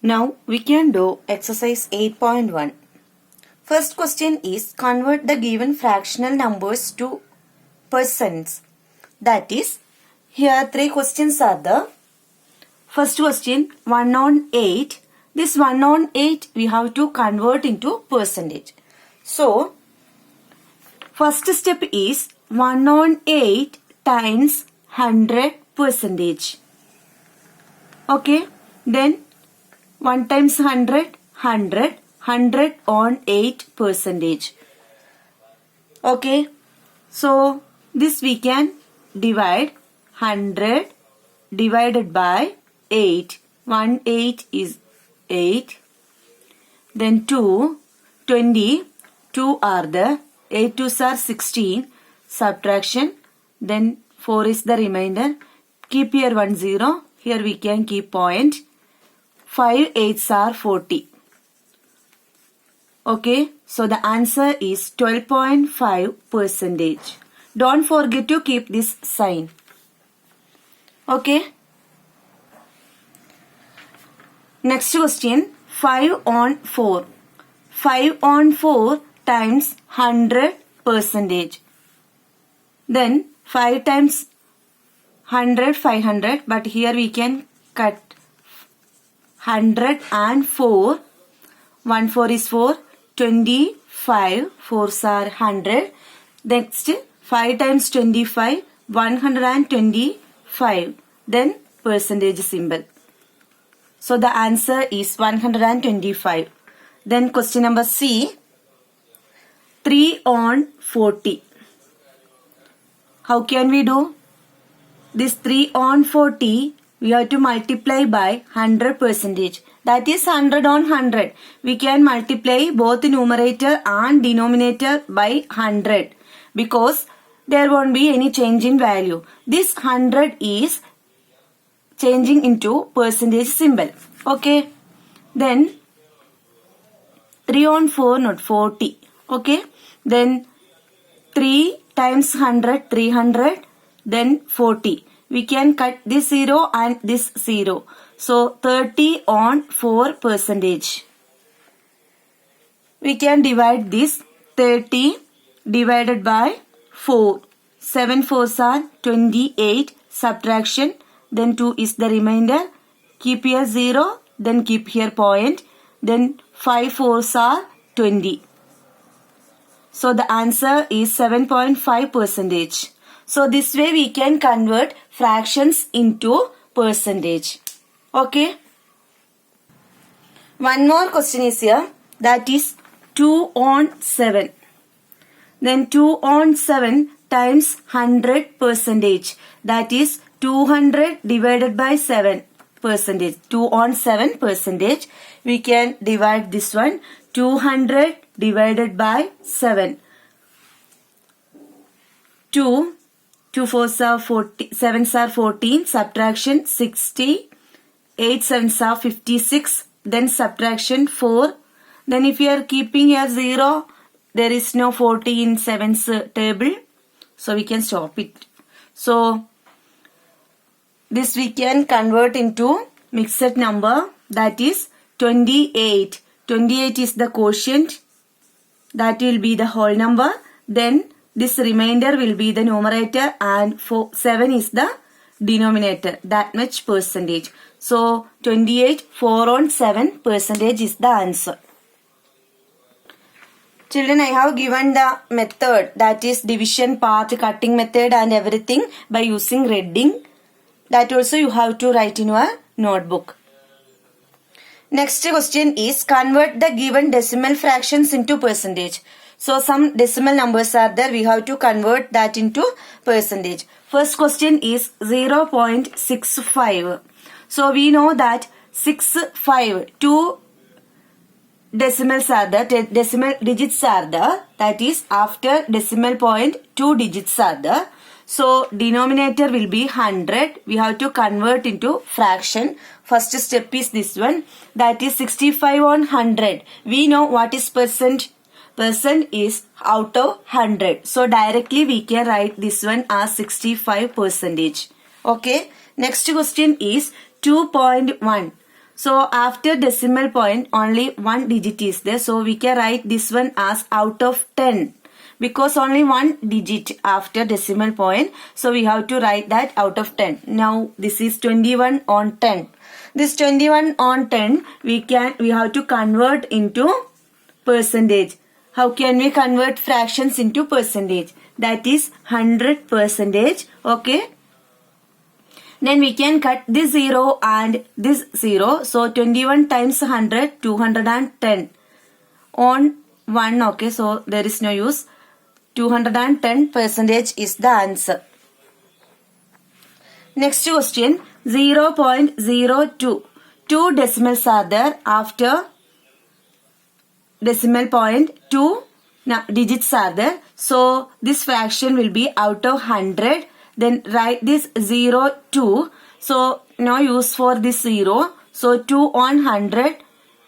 Now we can do exercise 8.1. First question is convert the given fractional numbers to percents. That is, here three questions are there. First question 1 on 8. This 1 on 8 we have to convert into percentage. So, first step is 1 on 8 times 100 percentage. Okay, then 1 times 100, 100 on 8 percentage. Okay, so this we can divide 100 divided by 8. 1 8 is 8. Then 2, 20, 2 are there. 8 2s are 16. Subtraction. Then 4 is the remainder. Keep here 1 0. Here we can keep point. 5 8s are 40. Okay, so the answer is 12.5 percentage. Don't forget to keep this sign. Okay. Next question 5 on 4. 5 on 4 times 100 percentage. Then 5 times 100 500, but here we can cut 100 and 4. 1 4 is 4. 25. 4s are 100. Next 5 times 25. 125. Then percentage symbol. So the answer is 125. Then question number C. 3 on 40. How can we do? This 3 on 40 we have to multiply by 100 percentage. That is 100 on 100. We can multiply both numerator and denominator by 100 because there won't be any change in value. This 100 is changing into percentage symbol. Okay. Then 3 on 4 not 40. Okay. Then 3 times 100 300. Then 40. We can cut this 0 and this 0. So 30 on 4 percentage. We can divide this 30 divided by 4. 7 4s are 28. Subtraction. Then 2 is the remainder. Keep here 0. Then keep here point. Then 5 4s are 20. So the answer is 7.5 percentage. So this way we can convert fractions into percentage. Okay. One more question is here. That is 2 on 7. Then 2 on 7 times 100 percentage. That is 200 divided by 7 percentage. 2 on 7 percentage. We can divide this one. 200 divided by 7. 2 4s are 40, 7s are 14, subtraction 60, 8 7s are 56, then subtraction 4. Then if you are keeping here 0, there is no 40 in 7's table. So we can stop it. So this we can convert into mixed number, that is 28. 28 is the quotient. That will be the whole number. Then this remainder will be the numerator and 7 is the denominator. That much percentage. So 28 4 on 7 percentage is the answer. Children, I have given the method, that is division, part, cutting method and everything by using redding. That also you have to write in your notebook. Next question is convert the given decimal fractions into percentage. So some decimal numbers are there. We have to convert that into percentage. First question is 0.65. So we know that 65, 2 decimals are there, decimal digits are there. That is after decimal point 2 digits are there. So denominator will be 100. We have to convert into fraction. First step is this one. That is 65 on 100. We know what is percent. Percent is out of 100. So directly we can write this one as 65 percentage. Okay. Next question is 2.1. So after decimal point only one digit is there. So we can write this one as out of 10. Because only one digit after decimal point. So we have to write that out of 10. Now this is 21 on 10. This 21 on 10 we have to convert into percentage. How can we convert fractions into percentage? That is 100%. Okay. Then we can cut this 0 and this 0. So 21 times 100, 210 on 1. Okay. So there is no use. 210% is the answer. Next question, 0.02. Two decimals are there after decimal point. Two digits are there. So this fraction will be out of 100. Then write this 0, 2. So no use for this 0. So 2 on 100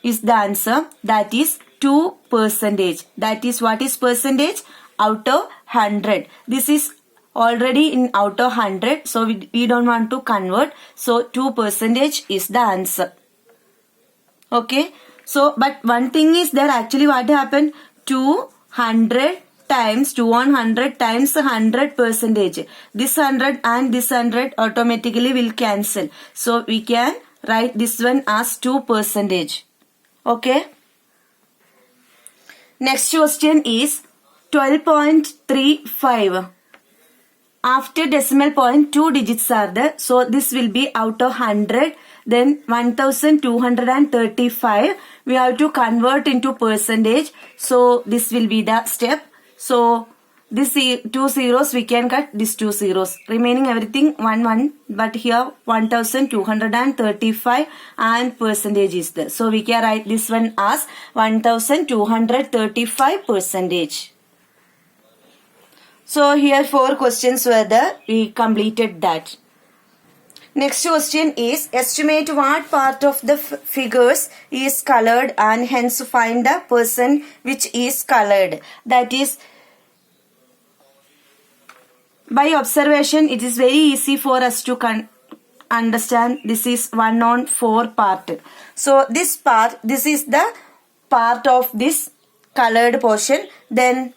is the answer. That is 2%. That is what is percentage? Out of 100. This is already in out of 100. So we don't want to convert. So 2% is the answer. Okay. So but one thing is there, actually what happened? 200 times 2 on 100 times 100%. This 100 and this 100 automatically will cancel. So we can write this one as 2%. Okay. Next question is 12.35. After decimal point, two digits are there. So this will be out of 100. Then 1235. We have to convert into percentage. So this will be the step. So this two zeros we can cut, these two zeros. Remaining everything 1. But here 1235 and percentage is there. So we can write this one as 1235%. So here 4 questions were there. We completed that. Next question is estimate what part of the figures is colored and hence find the person which is colored. That is, by observation it is very easy for us to understand. This is 1 on 4 part. So this part, this is the part of this colored portion. Then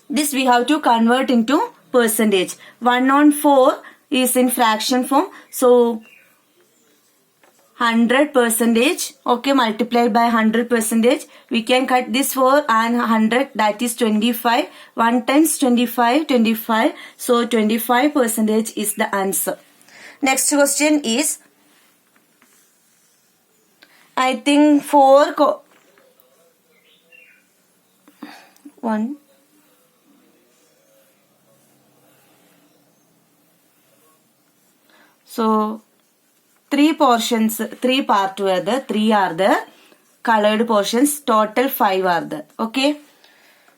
this we have to convert into percentage. 1 on 4 is in fraction form. So 100%. Okay, multiplied by 100%. We can cut this 4 and 100, that is 25. 1 times 25, 25. So 25% is the answer. Next question is, I think 1. So 3 portions, 3 parts were there, 3 are the colored portions, total 5 are there. Okay,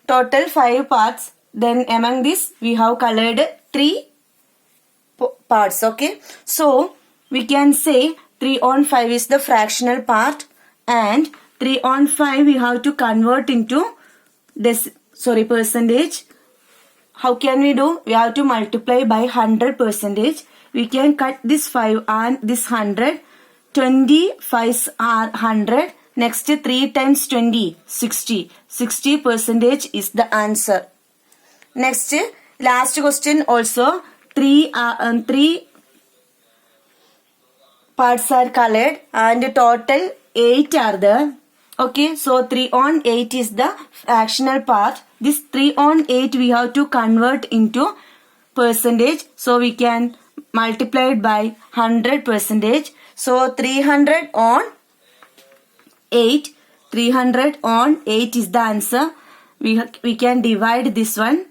total 5 parts. Then among this we have colored 3 parts. Okay, so we can say 3 on 5 is the fractional part, and 3 on 5 we have to convert into this percentage. How can we do? We have to multiply by 100%. We can cut this 5 and this 100. 20 5s are 100. Next 3 times 20, 60. 60% is the answer. Next, last question also. 3 parts are colored and total 8 are there. Okay, so 3 on 8 is the fractional part. This 3 on 8 we have to convert into percentage. So we can multiply it by 100%. So 300 on 8. 300 on 8 is the answer. We can divide this one.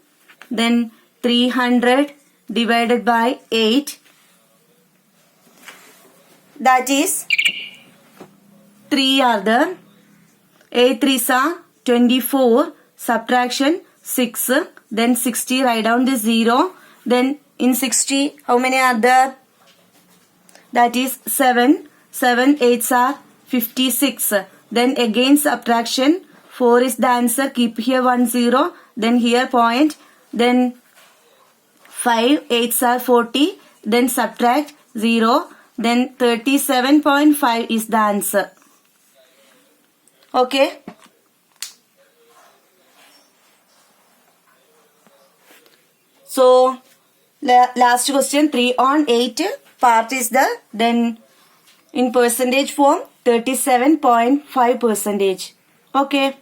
Then 300 divided by 8. That is 3 are there. 8 3s are 24. Subtraction 6. Then 60, write down the 0. Then in 60, how many are there? That is 7. 7 8s are 56. Then again subtraction. 4 is the answer. Keep here 1 0. Then here point. Then 5 8s are 40. Then subtract 0. Then 37.5 is the answer. Okay. So last question, 3 on 8 part is the then in percentage form 37.5 percentage. Okay.